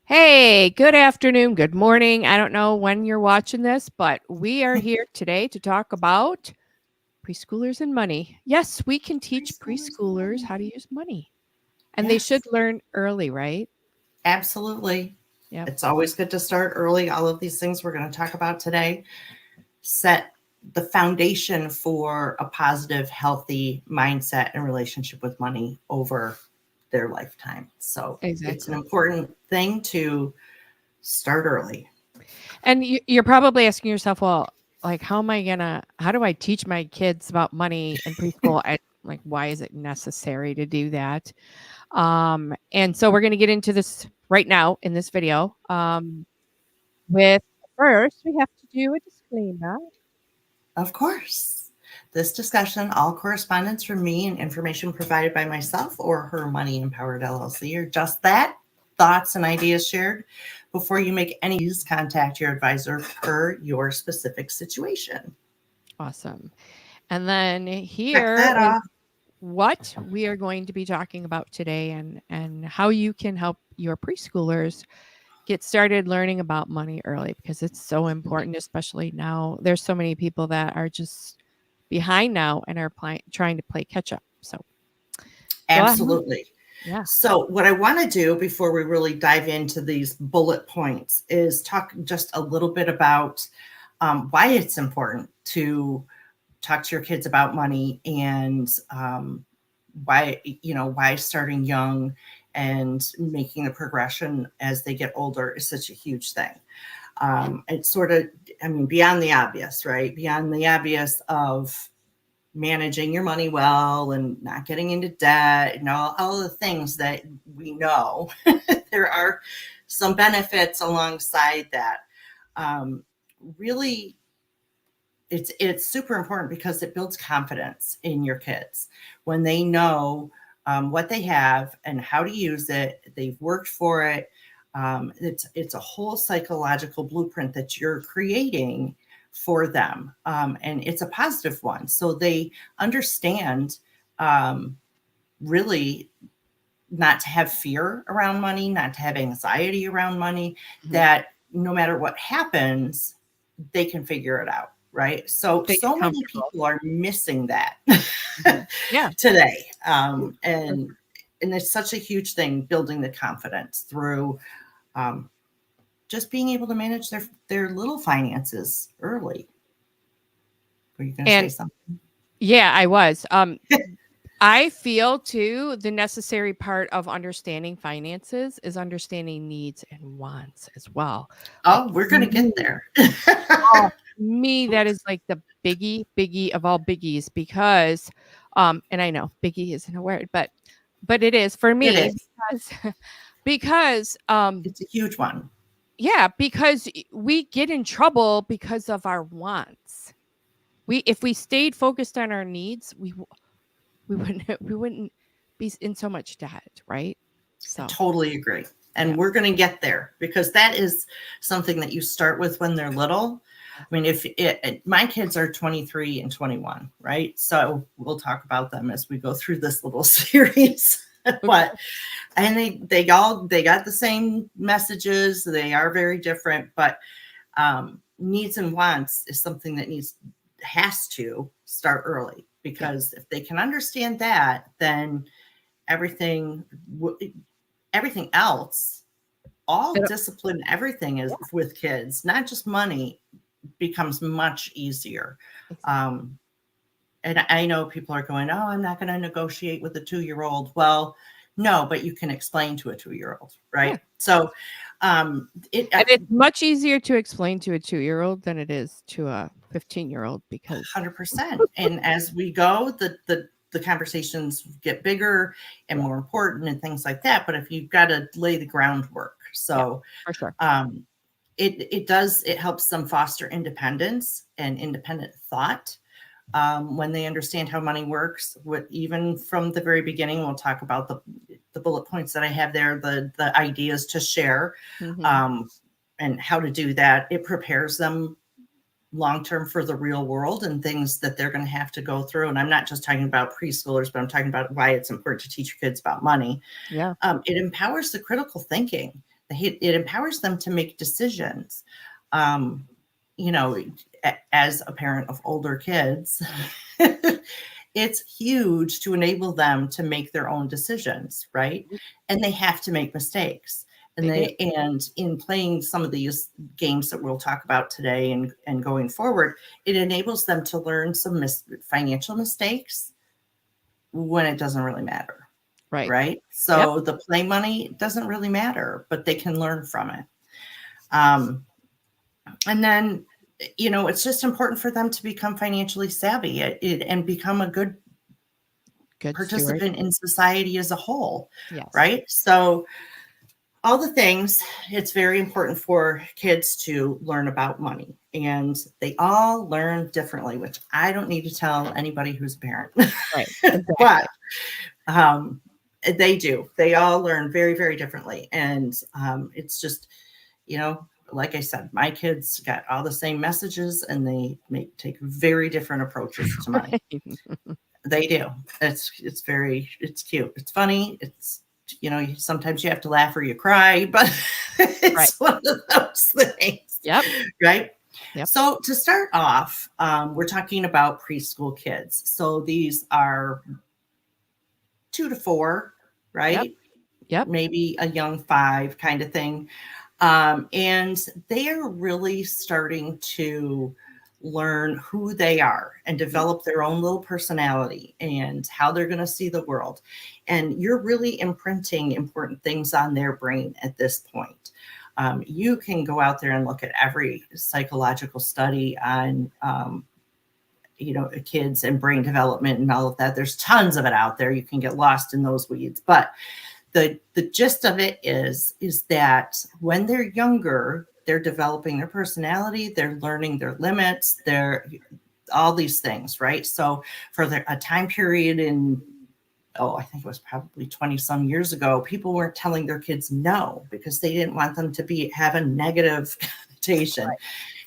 Hey, good afternoon, good morning. I don't know when you're watching this, but we are here today to talk about preschoolers and money. Yes, we can teach Preschoolers and preschoolers Money. how to use money, and they should Yes, learn early, right? absolutely. Yep, It's always good to start early. All of these things we're going to talk about today set the foundation for a positive, healthy mindset and relationship with money over their lifetime. So it's an exactly. important thing to start early. And you're probably asking yourself, well, like, how do I teach my kids about money in preschool? And like, why is it necessary to do that? And so we're going to get into this right now in this video. With first, we have to do a disclaimer. Of course. This discussion, all correspondence from me and information provided by myself or Her Money Empowered LLC are just that, thoughts and ideas shared. Before you make any use, contact your advisor per your specific situation. Awesome. And then Check here that is off. what we are going to be talking about today and how you can help your preschoolers get started learning about money early because it's so important, especially now. There's so many people that are just behind now and are trying to play catch up. So go ahead. Absolutely. Yeah. So, what I want to do before we really dive into these bullet points is talk just a little bit about why it's important to talk to your kids about money and why starting young and making the progression as they get older is such a huge thing. It's sort of, I mean, beyond the obvious, right? Beyond the obvious of managing your money well and not getting into debt and all the things that we know. There are some benefits alongside that. Um, Really, it's super important because it builds confidence in your kids when they know what they have and how to use it. They've worked for it. It's a whole psychological blueprint that you're creating for them, and it's a positive one. So they understand um, really not to have fear around money, not to have anxiety around money. Mhm. That no matter what happens, they can figure it out, right? So They get so many comfortable. people are missing that Mhm. Yeah. today, Mm, for and it's such a huge thing building the confidence through um, just being able to manage their little finances early. Were you going to say And something? yeah, I was. I feel too the necessary part of understanding finances is understanding needs and wants as well. Like Oh, we're for going to get me, there. oh, me, that is like the biggie of all biggies because and I know biggie isn't a word, but it is for It me is. because because It's a huge one. yeah, because we get in trouble because of our wants. We if we stayed focused on our needs, we wouldn't be in so much debt, right? I So, totally agree. yeah. And we're going to get there because that is something that you start with when they're little. I mean, my kids are 23 and 21, right? So we'll talk about them as we go through this little series. Okay. But and they got the same messages. They are very different, but needs and wants is something that has to start early Yeah. because if they can understand that, then everything everything else, all It'll discipline, everything is yeah, with kids, not just money, becomes much easier. exactly. Um, and I know people are going, oh, I'm not going to negotiate with a 2-year-old. Well, no, but you can explain to a 2-year-old, Yeah. right? So it And it's much easier to explain to a 2-year-old than it is to a 15-year-old because 100%. And as we go, the conversations get bigger and yeah, more important and things like that. But if you've got to lay the groundwork, yeah, so for sure. um, it helps them foster independence and independent thought when they understand how money works. Even from the very beginning, we'll talk about the bullet points that I have there, the ideas to share, Mhm. um, and how to do that. It prepares them long term for the real world and things that they're going to have to go through. And I'm not just talking about preschoolers, but I'm talking about why it's important to teach your kids about money. Yeah. It empowers the critical thinking. it empowers them to make decisions. Um, you know, as a parent of older kids, it's huge to enable them to make their own decisions, right? And they have to make mistakes. And They do. and in playing some of these games that we'll talk about today and going forward, it enables them to learn some financial mistakes when it doesn't really matter. Right. Right. Yep. So the play money doesn't really matter, but they can learn from it. And then, it's just important for them to become financially savvy and become a good Steward. participant in society as a whole. Yes. Right. So all the things, it's very important for kids to learn about money, and they all learn differently, which I don't need to tell anybody who's a parent. Right. Exactly. But they do. They all learn very, very differently. And it's just, like I said, my kids got all the same messages, and they take very different approaches to money. Right. They do. It's cute. It's funny. It's, sometimes you have to laugh or you cry, but it's one of those things. Yep. Right. Yep. So to start off, we're talking about preschool kids. So these are 2 to 4, right? Yep. Maybe a young 5 kind of thing. And they are really starting to learn who they are and develop their own little personality and how they're going to see the world. And you're really imprinting important things on their brain at this point. You can go out there and look at every psychological study on kids and brain development and all of that. There's tons of it out there. You can get lost in those weeds, but the gist of it is that when they're younger, they're developing their personality, they're learning their limits, they're all these things, right? So for a time period in, I think it was probably 20 some years ago, people weren't telling their kids no because they didn't want them to have a negative connotation. Right.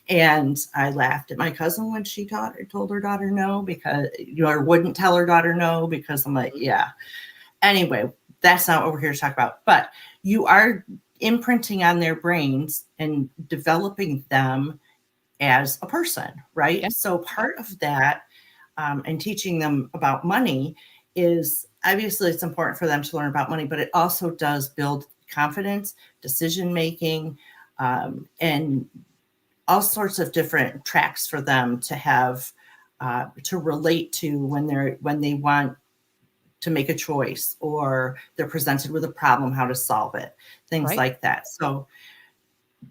And I laughed at my cousin when she told her daughter no, because, or wouldn't tell her daughter no, because I'm like, yeah. Anyway, that's not what we're here to talk about. But you are imprinting on their brains and developing them as a person, right? Yeah. So part of that and teaching them about money is, obviously it's important for them to learn about money, but it also does build confidence, decision making, and all sorts of different tracks for them to have to relate to when they want to make a choice, or they're presented with a problem, how to solve it, things like that. So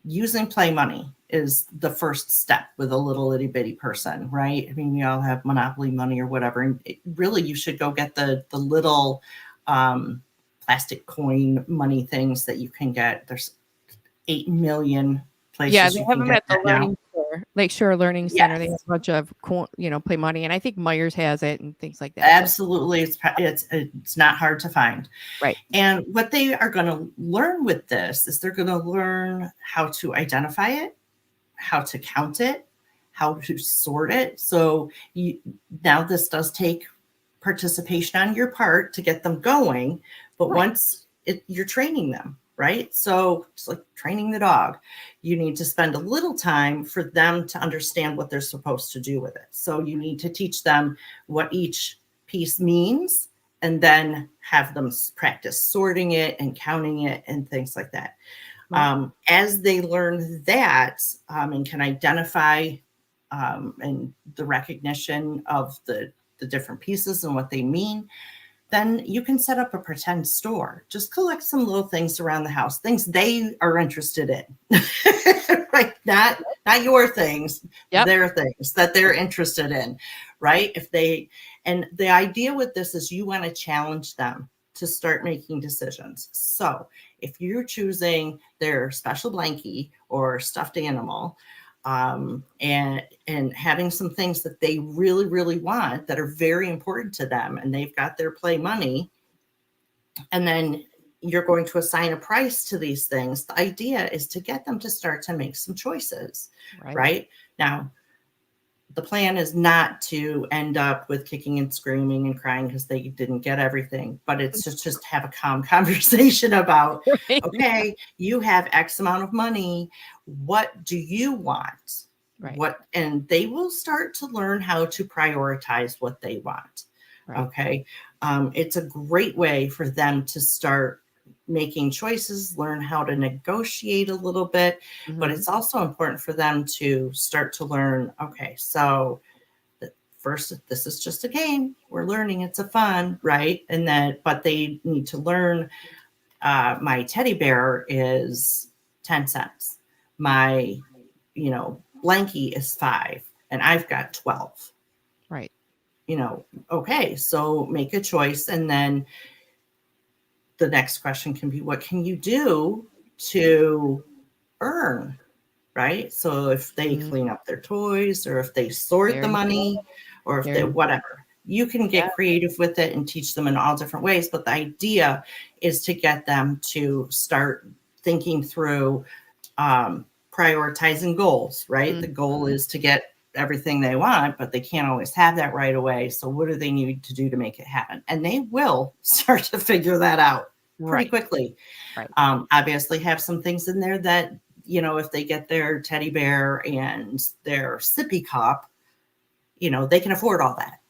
using play money is the first step with a little itty bitty person, right? I mean, we all have Monopoly money or whatever. And really, you should go get the little plastic coin money things that you can get. There's 8 million places. Yeah, they have them at the Learning Lakeshore Learning Center. Yes. They have a bunch of play money, and I think Myers has it and things like that. Absolutely, it's not hard to find. Right. And what they are going to learn with this is they're going to learn how to identify it, how to count it, how to sort it. So now this does take participation on your part to get them going, but once you're training them. Right. So it's like training the dog. You need to spend a little time for them to understand what they're supposed to do with it. So you need to teach them what each piece means, and then have them practice sorting it and counting it and things like that. Right. As they learn that and can identify and the recognition of the different pieces and what they mean, then you can set up a pretend store. Just collect some little things around the house, things they are interested in, right? Not your things, their things that they're interested in, right? And the idea with this is you want to challenge them to start making decisions. So if you're choosing their special blankie or stuffed animal, and having some things that they really, really want that are very important to them, and they've got their play money, and then you're going to assign a price to these things. The idea is to get them to start to make some choices, right? Now, the plan is not to end up with kicking and screaming and crying because they didn't get everything, but it's just have a calm conversation about, Right. okay, you have X amount of money. What do you want? Right. And they will start to learn how to prioritize what they want. Right. Okay. It's a great way for them to start making choices, learn how to negotiate a little bit, but it's also important for them to start to learn, okay, so first, this is just a game. We're learning, it's a fun, right? And then, but they need to learn, my teddy bear is 10 cents. My, blankie is 5 and I've got 12. Right. Okay, so make a choice. And then the next question can be, what can you do to earn, right? So if they clean up their toys, or if they sort the money, or if they whatever, you can get creative with it and teach them in all different ways. But the idea is to get them to start thinking through, prioritizing goals, right? The goal is to get everything they want, but they can't always have that right away. So what do they need to do to make it happen? And they will start to figure that out pretty quickly. Right. Obviously have some things in there that, if they get their teddy bear and their sippy cup, they can afford all that.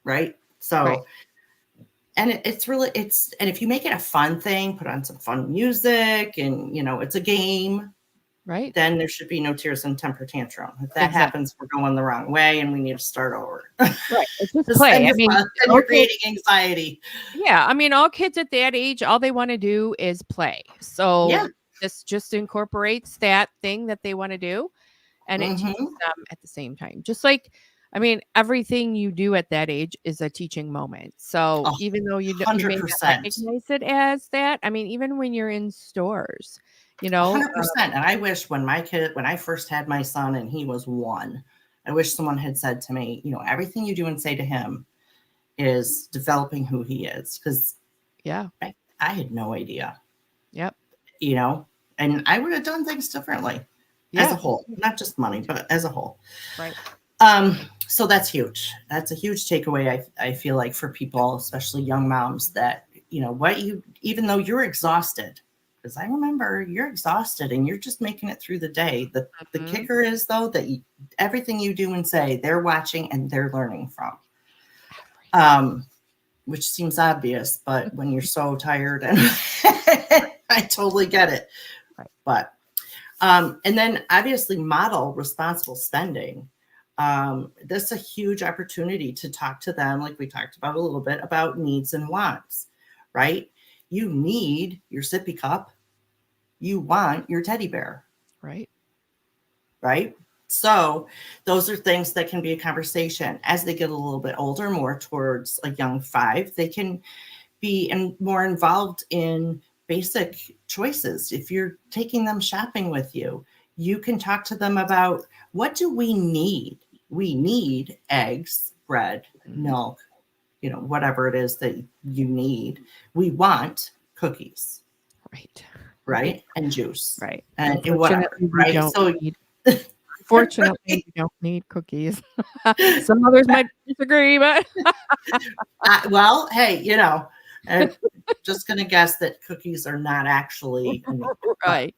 Right. So, and and if you make it a fun thing, put on some fun music and, it's a game, right? Then there should be no tears and temper tantrum. If that happens, we're going the wrong way and we need to start over. Right. It's just play. You're creating anxiety. Yeah. I mean, all kids at that age, all they want to do is play. So this just incorporates that thing that they want to do, and it teaches them at the same time. Just like, I mean, everything you do at that age is a teaching moment. So even though you may not recognize it as that, I mean, even when you're in stores, 100%. And I wish when I first had my son and he was 1, I wish someone had said to me, everything you do and say to him is developing who he is. Because I had no idea. Yep. And I would have done things differently as a whole, not just money, but as a whole. Right. So that's huge. That's a huge takeaway. I feel like for people, especially young moms, that, even though you're exhausted, because I remember you're exhausted and you're just making it through the day. The kicker is, though, that everything you do and say, they're watching and they're learning from, which seems obvious, but when you're so tired, and I totally get it. Right. But, and then obviously model responsible spending. This is a huge opportunity to talk to them, like we talked about a little bit, about needs and wants, right? You need your sippy cup. You want your teddy bear. Right. Right. So those are things that can be a conversation. As they get a little bit older, more towards a young 5, they can be more involved in basic choices. If you're taking them shopping with you, you can talk to them about, what do we need? We need eggs, bread, milk, whatever it is that you need. We want cookies. Right. And juice. Right. And whatever. Right. Unfortunately, we don't need cookies. Some others might disagree, but well, hey, I'm just going to guess that cookies are not actually right.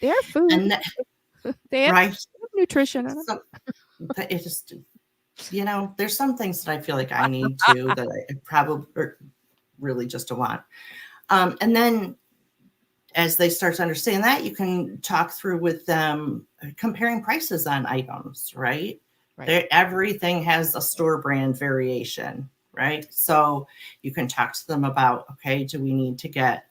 They're food. And they have nutrition. So it just, there's some things that I feel like I need to, that I probably really just don't want. And then as they start to understand that, you can talk through with them comparing prices on items, right? Everything has a store brand variation, right? So you can talk to them about, okay, do we need to get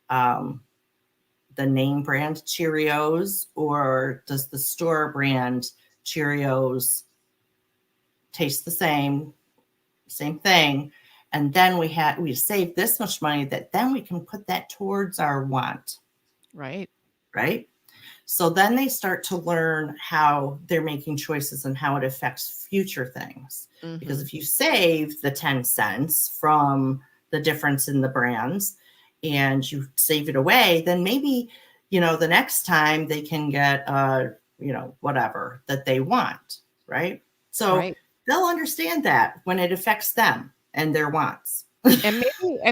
the name brand Cheerios, or does the store brand Cheerios taste the same thing? And then we save this much money that then we can put that towards our want. Right. Right. So then they start to learn how they're making choices and how it affects future things. Because if you save the 10 cents from the difference in the brands and you save it away, then maybe, the next time they can get, whatever that they want. right? So Right. they'll understand that when it affects them and their wants. And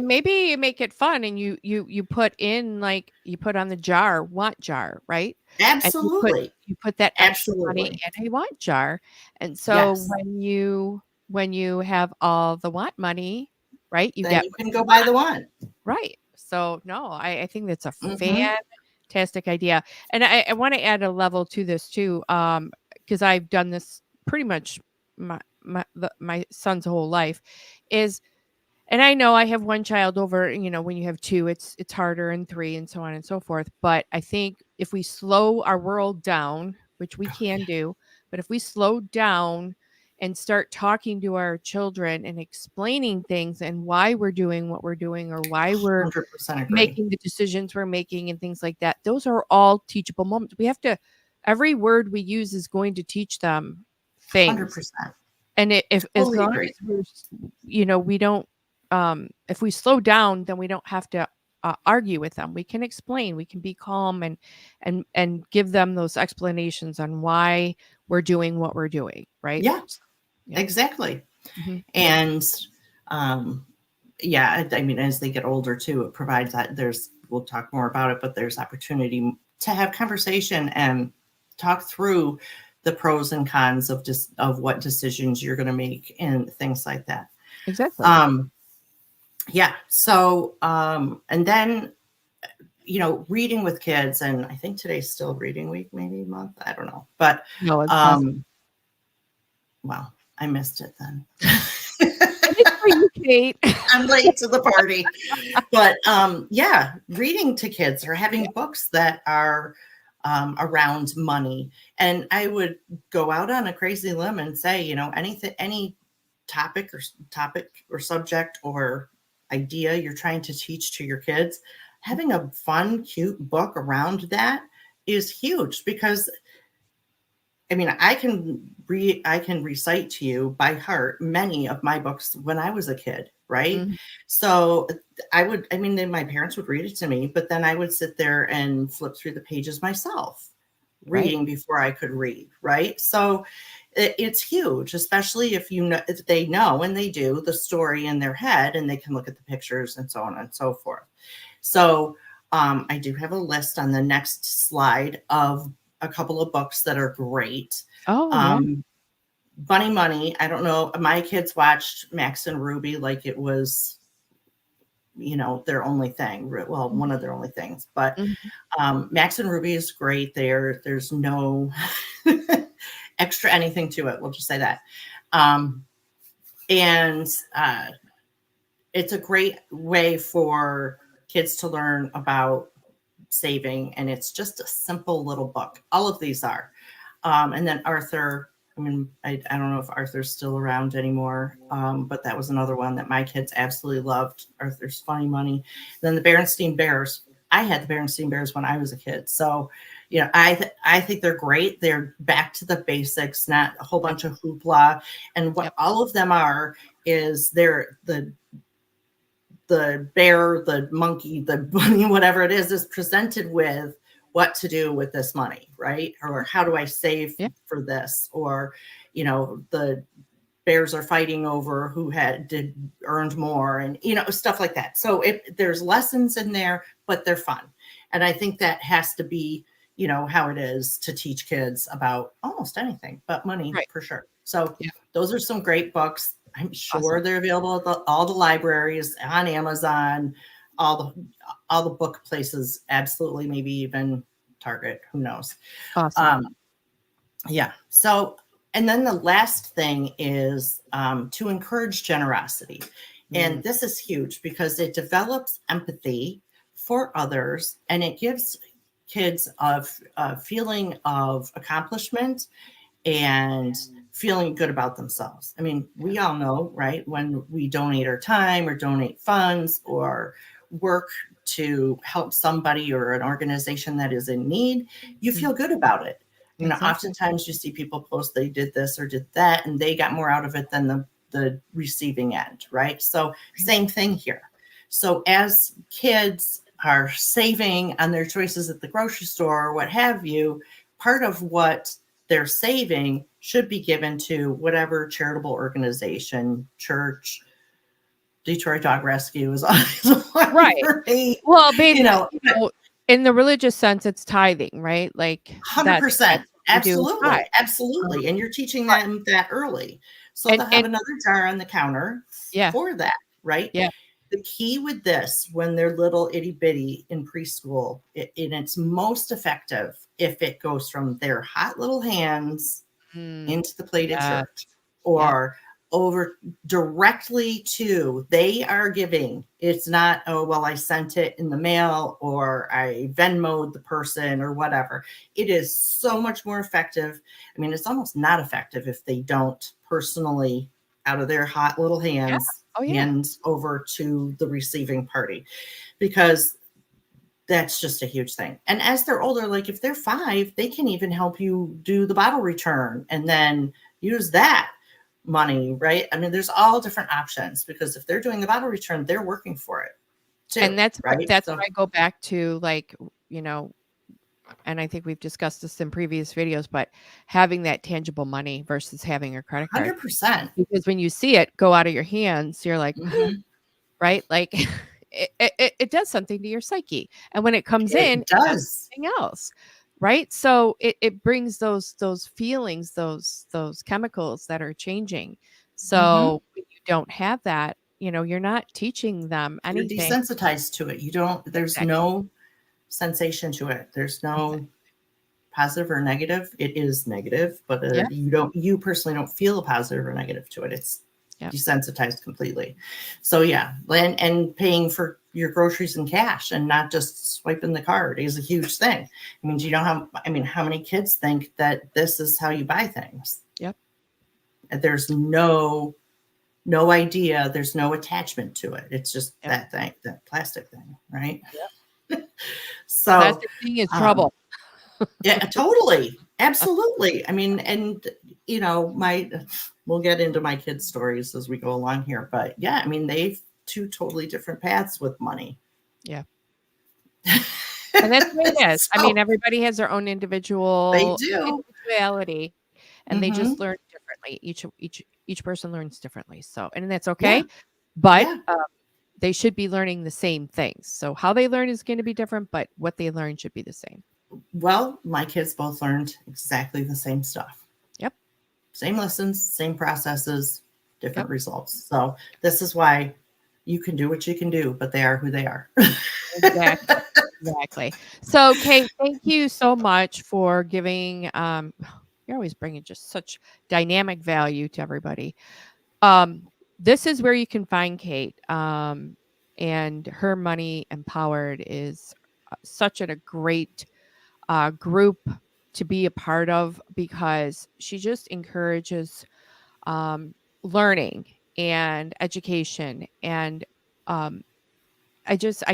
maybe you make it fun and you put in like you put on the jar, want jar, right? And Absolutely. you put that extra money Absolutely. in a want jar. And so Yes. when you have all the want money, right? You Then get you what can you go buy want. the one. Right. So no, I think that's a Mm-hmm. fantastic idea. And I want to add a level to this too. Because I've done this pretty much my son's whole life is, and I know I have one child over, when you have two, it's harder, and three, and so on and so forth. But I think if we slow our world down, which we Oh, can yeah. do, but if we slow down and start talking to our children and explaining things and why we're doing what we're doing or why we're 100% agree. making the decisions we're making and things like that, those are all teachable moments. We have to, every word we use is going to teach them things. 100%. And if as Totally long agree. as we don't, if we slow down, then we don't have to argue with them. We can explain, we can be calm and give them those explanations on why we're doing what we're doing, right? Yeah, Yeah. exactly. Hmm. And um, yeah, I mean, as they get older too, it provides that we'll talk more about it, but there's opportunity to have conversation and talk through the pros and cons of just of what decisions you're going to make and things like that. Exactly. Um, yeah. So, and then, reading with kids, and I think today's still reading week, maybe month, I don't know, but, No, it's not. um, well, I missed it then. And it's for you, Kate. I'm late to the party. But yeah, reading to kids or Yeah. having books that are around money. And I would go out on a crazy limb and say, anything, any topic or subject or idea you're trying to teach to your kids, having a fun, cute book around that is huge because I mean, I can recite to you by heart many of my books when I was a kid, right? Mhm. So I mean, then my parents would read it to me, but then I would sit there and flip through the pages myself, Right. reading before I could read, right? So it's huge, especially if they know, and they do, the story in their head and they can look at the pictures and so on and so forth. So I do have a list on the next slide of a couple of books that are great. Oh, yeah. Um, Bunny Money. I don't know. My kids watched Max and Ruby like it was, their only thing. Well, one of their only things. But Mhm. Max and Ruby is great. There's no extra anything to it. We'll just say that. Um, and it's a great way for kids to learn about saving, and it's just a simple little book. All of these are. And then Arthur, I mean, I don't know if Arthur's still around anymore, but that was another one that my kids absolutely loved. Arthur's Funny Money. Then the Berenstein Bears. I had the Berenstein Bears when I was a kid. So, I think they're great. They're back to the basics, not a whole Yep. bunch of hoopla. And what Yep. all of them are is they're the bear, the monkey, the bunny, whatever it is presented with what to do with this money, right? Or how do I save Yeah. for this? Or, the bears are fighting over who earned more and, stuff like that. So there's lessons in there, but they're fun. And I think that has to be, how it is to teach kids about almost anything, but money Right. for sure. So Yeah. those are some great books. I'm sure Awesome. they're available at all the libraries, on Amazon, all the book places, absolutely, maybe even Target, who knows. Awesome. Um, yeah. So, and then the last thing is to encourage generosity. And Mm. this is huge because it develops empathy for others and it gives kids a feeling of accomplishment and feeling good about themselves. I mean, Yeah. we all know, right? When we donate our time or donate funds or work to help somebody or an organization that is in need, you Mm. feel good about it. Exactly. Oftentimes you see people post they did this or did that, and they got more out of it than the receiving end, right? So Right. same thing here. So as kids are saving on their choices at the grocery store or what have you, part of what they're saving should be given to whatever charitable organization, church, Detroit Dog Rescue is always one Right. for me. Well, babe, You know, in the religious sense, it's tithing, right? Like that's 100%. what we do is tithe. Absolutely. Absolutely. And you're teaching Right. them that early. So they'll have And another jar on the counter yeah, for that, right? yeah. The key with this, when they're little itty bitty in preschool, and it's most effective if it goes from their hot little hands into the plate at Yes. church, or over directly to, they are giving. It's not, oh, well, I sent it in the mail or I Venmoed the person or whatever. It is so much more effective. I mean, it's almost not effective if they don't personally, out of their hot little hands, hands over to the receiving party, because that's just a huge thing. And as they're older, like if they're 5, they can even help you do the bottle return and then use that money, right? I mean, there's all different options, because if they're doing the bottle return, they're working for it too. And that's right. That's where I go back to, like, you know, and I think we've discussed this in previous videos, but having that tangible money versus having a credit card. 100%. Because when you see it go out of your hands, you're like, right? Like it does something to your psyche. And when it comes in, it does something else. Right. So it brings those feelings, those chemicals that are changing. So when you don't have that, you know, you're not teaching them anything. You're desensitized to it. You don't, there's no sensation to it. There's no positive or negative. It is negative, but you personally don't feel a positive or negative to it. It's desensitized completely. So and paying for your groceries in cash and not just swiping the card is a huge thing. I mean, how many kids think that this is how you buy things? Yep. And there's no idea. There's no attachment to it. It's just that thing, that plastic thing, right? Yep. So plastic thing is trouble. Yeah, totally. Absolutely. I mean, and you know, we'll get into my kids' stories as we go along here, but yeah, I mean, they've 2 totally different paths with money. Yeah. And that's the way it is. I mean, everybody has their own individuality, and they just learn differently. Each person learns differently. So, and that's okay. But they should be learning the same things. So how they learn is going to be different, but what they learn should be the same. Well, my kids both learned exactly the same stuff. Yep. Same lessons, same processes, different results. So this is why you can do what you can do, but they are who they are. Exactly. So, Kate, thank you so much for giving. You're always bringing just such dynamic value to everybody. This is where you can find Kate. And her Money Empowered is such a great group to be a part of, because she just encourages learning and education, and I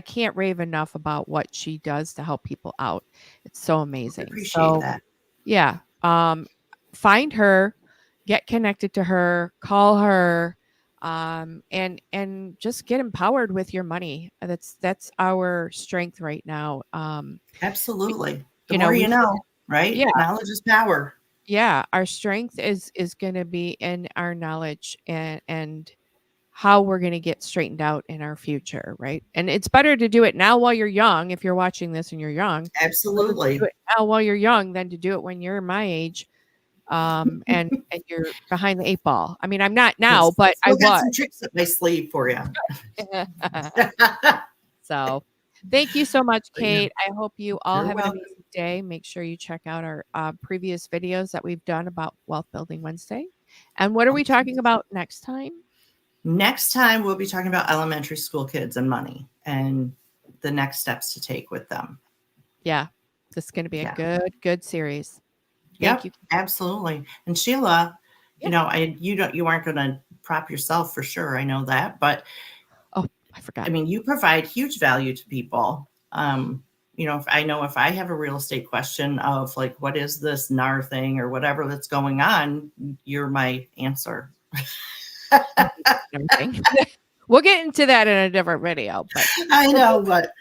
can't rave enough about what she does to help people out. It's so amazing. I appreciate that. Yeah. Find her, get connected to her, call her, and just get empowered with your money. That's our strength right now. Absolutely. The more you know, right? Yeah. Knowledge is power. Yeah. Our strength is going to be in our knowledge and how we're going to get straightened out in our future. Right. And it's better to do it now while you're young. If you're watching this and you're young, absolutely do it now while you're young than to do it when you're my age. And you're behind the 8 ball. I mean, I'm not now, but I got some tricks up my sleeve for you. So thank you so much, Kate. I hope you all have an amazing day. Make sure you check out our previous videos that we've done about Wealth Building Wednesday. And what are we talking about next time? Next time, we'll be talking about elementary school kids and money and the next steps to take with them. Yeah, this is going to be a good series. Thank you. Absolutely. And Sheila, you know, you aren't going to prop yourself for sure. I know that, but I forgot. I mean, you provide huge value to people. You know, if I have a real estate question of like, what is this NAR thing or whatever that's going on, you're my answer. We'll get into that in a different video. But I know, but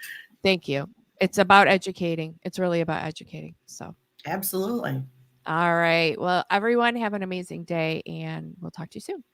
thank you. It's about educating. It's really about educating. So absolutely. All right. Well, everyone have an amazing day and we'll talk to you soon.